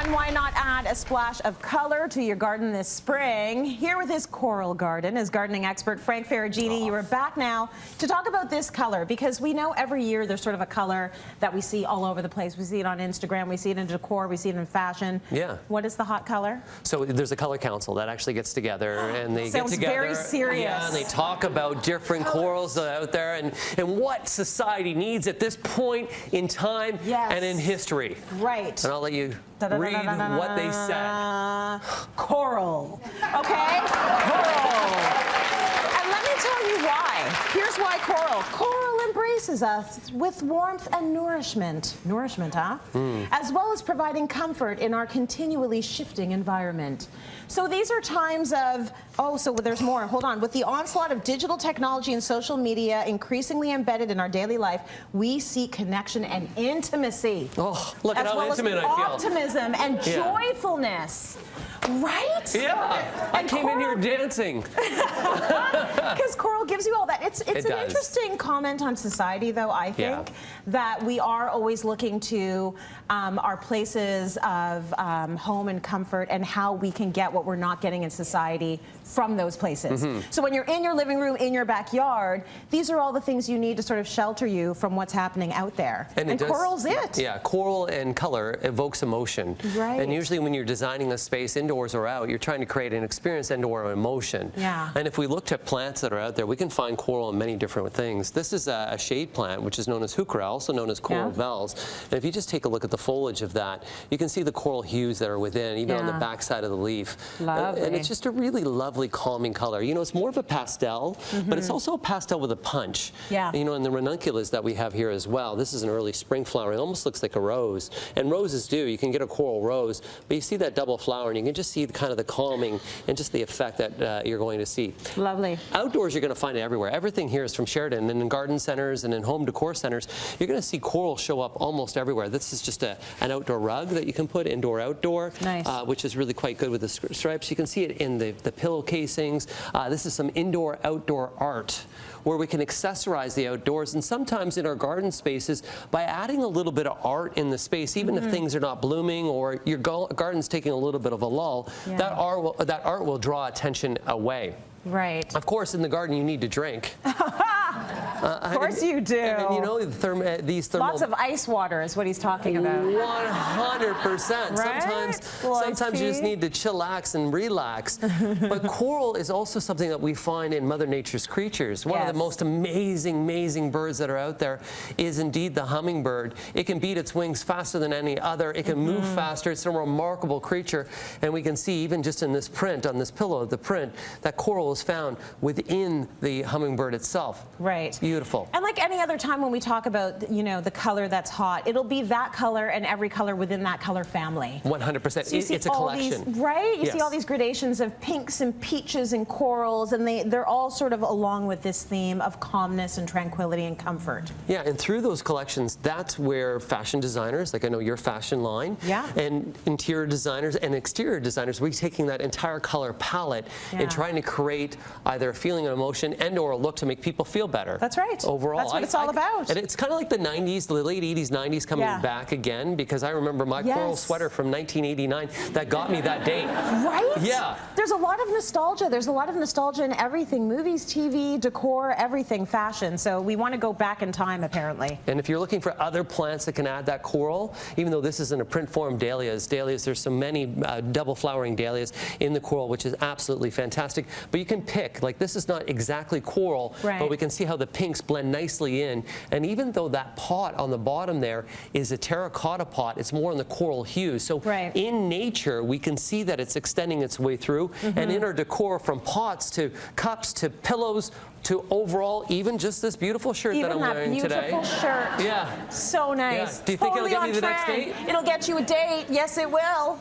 then why not add a splash of color to your garden this spring? Here with his coral garden is gardening expert Frank Ferragine. You are back now to talk about this color, because we know every year there's sort of a color that we see all over the place. We see it on Instagram, we see it in decor, we see it in fashion. Yeah. What is the hot color? So there's a color council that actually gets together, and they get together. Very serious. Yeah, and they talk about different corals out there and what society needs at this point in time and in history. Right. And I'll let you read what they said. Coral. Okay? Coral. And let me tell you why. Here's why coral. Coral embraces us with warmth and nourishment. Nourishment, huh? As well as providing comfort in our continually shifting environment. So these are times of, so there's more. Hold on. With the onslaught of digital technology and social media increasingly embedded in our daily life, we seek connection and intimacy. Oh, look at how intimate I feel. Optimism and joyfulness. Right? Yeah. I came in here dancing. Because coral gives you all that. It's an interesting comment on society, though, I think, that we are always looking to our places of home and comfort and how we can get what we're not getting in society from those places. So when you're in your living room, in your backyard, these are all the things you need to sort of shelter you from what's happening out there. And coral's it. Yeah, coral and color evokes emotion. Right. And usually when you're designing a space indoors or out, you're trying to create an experience and/or emotion. Yeah. And if we looked at plants that are out there, we can find coral in many different things. This is a shade plant, which is known as heuchera, also known as coral bells. And if you just take a look at the foliage of that, you can see the coral hues that are within, even on the back side of the leaf. Lovely. And it's just a really lovely, calming color. You know, it's more of a pastel, but it's also a pastel with a punch. Yeah. You know, and the ranunculus that we have here as well. This is an early spring flower. It almost looks like a rose. And roses do. You can get a coral rose, but you see that double flower, and you can just see kind of the calming and just the effect that you're going to see. Lovely. Outdoors, you're going to find it everywhere. Everything here is from Sheridan, and in garden centers and in home decor centers, you're going to see coral show up almost everywhere. This is just an outdoor rug that you can put indoor-outdoor, which is really quite good with the stripes. You can see it in the pillow casings. This is some indoor-outdoor art where we can accessorize the outdoors, and sometimes in our garden spaces by adding a little bit of art in the space, even if things are not blooming or your garden's taking a little bit of a lull, that art will draw attention away. Right. Of course, in the garden, you need to drink. Of course you do. And you know, these thermal... Lots of ice water is what he's talking about. 100%. Right? Sometimes you just need to chillax and relax. But coral is also something that we find in Mother Nature's creatures. One of the most amazing birds that are out there is indeed the hummingbird. It can beat its wings faster than any other. It can move faster. It's a remarkable creature. And we can see even just in this print, on this pillow, the print, that coral is found within the hummingbird itself. Right. It's beautiful. And like any other time when we talk about, you know, the color that's hot, it'll be that color and every color within that color family. 100%. So it's a collection. You see all these gradations of pinks and peaches and corals, and they're all sort of along with this theme of calmness and tranquility and comfort. Yeah, and through those collections, that's where fashion designers, like I know your fashion line, and interior designers and exterior designers, we're taking that entire color palette and trying to create either a feeling, an emotion, and or a look to make people feel better. That's right. Overall. That's what it's all about. And it's kind of like the 90s, the late 80s, 90s coming back again, because I remember my coral sweater from 1989 that got me that date. Right? Yeah. There's a lot of nostalgia. There's a lot of nostalgia in everything. Movies, TV, decor, everything, fashion. So we want to go back in time, apparently. And if you're looking for other plants that can add that coral, even though this isn't a print form, dahlias, there's so many double flowering dahlias in the coral, which is absolutely fantastic. But you can pick, like this is not exactly coral, but we can see how the pinks blend nicely in. And even though that pot on the bottom there is a terracotta pot, it's more in the coral hues. So in nature, we can see that it's extending its way through. And in our decor, from pots to cups to pillows to overall, even just this beautiful shirt that I'm wearing today. Beautiful shirt. Yeah. So nice. Yeah. Do you think it'll get me the next date? It'll get you a date. Yes, it will.